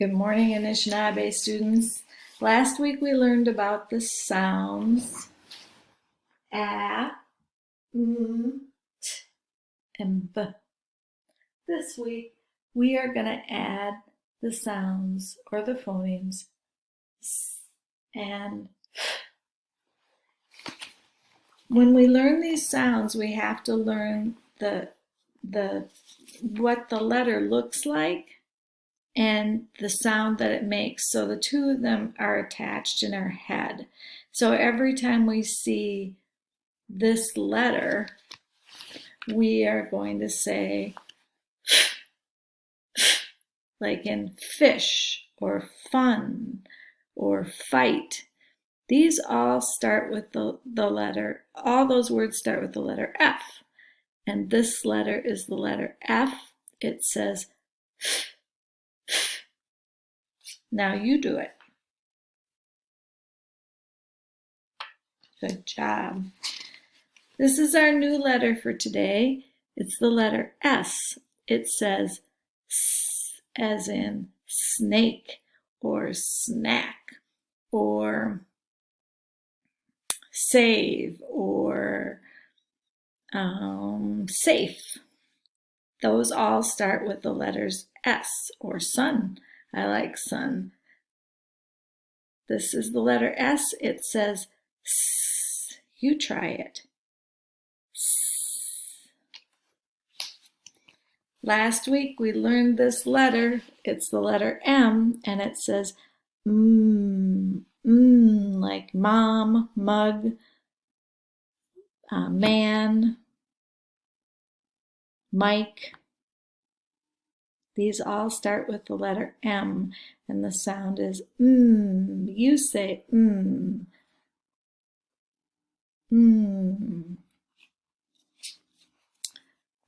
Good morning, Anishinaabe students. Last week we learned about the sounds A, T, and B. This week we are going to add the sounds or the phonemes S and F. When we learn these sounds, we have to learn what the letter looks like and the sound that it makes. So the two of them are attached in our head. So every time we see this letter, we are going to say like in fish or fun or fight. These all start with the letter, all those words start with the letter F. And this letter is the letter F. It says F. Now you do it. Good job. This is our new letter for today. It's the letter S. It says S as in snake or snack or save or safe. Those all start with the letters S or sun. I like sun. This is the letter S. It says S. You try it. S. Last week we learned this letter. It's the letter M, and it says like mom, mug, man, Mike. These all start with the letter M, and the sound is You say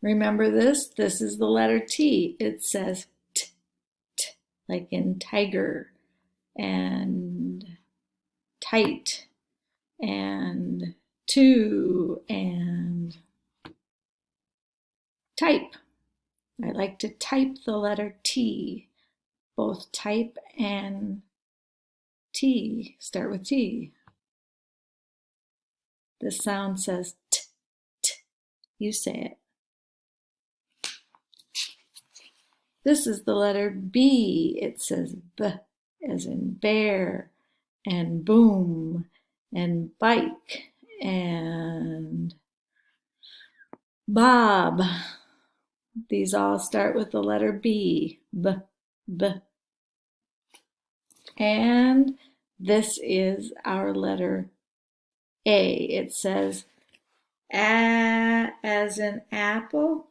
Remember this? This is the letter T. It says t, t, like in tiger and tight and two and type. I like to type the letter T. Both type and T start with T. The sound says t, t. You say it. This is the letter B. It says B as in bear and boom and bike and Bob. These all start with the letter B. B, B. And this is our letter A. It says A as in apple,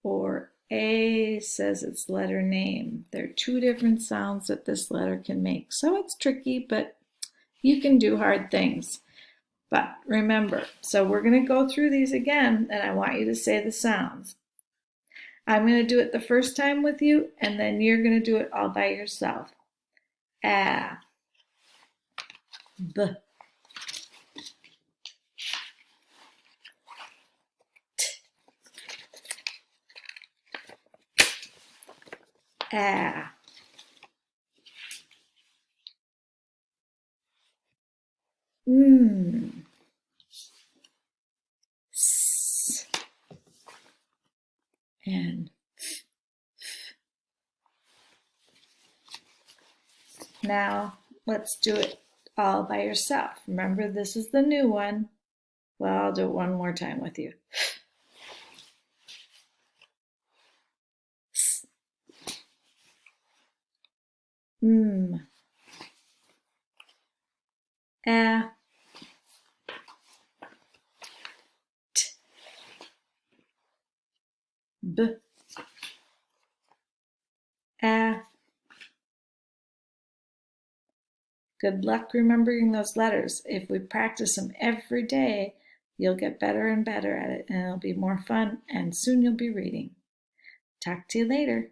or A says its letter name. There are two different sounds that this letter can make. So it's tricky, but you can do hard things. But remember, so we're going to go through these again, and I want you to say the sounds. I'm going to do it the first time with you, and then you're going to do it all by yourself. A, B, T, A, S, and now let's do it all by yourself. Remember, this is the new one. Well, I'll do it one more time with you. S, A, T, B, A. Good luck remembering those letters. If we practice them every day, you'll get better and better at it, and it'll be more fun, and soon you'll be reading. Talk to you later.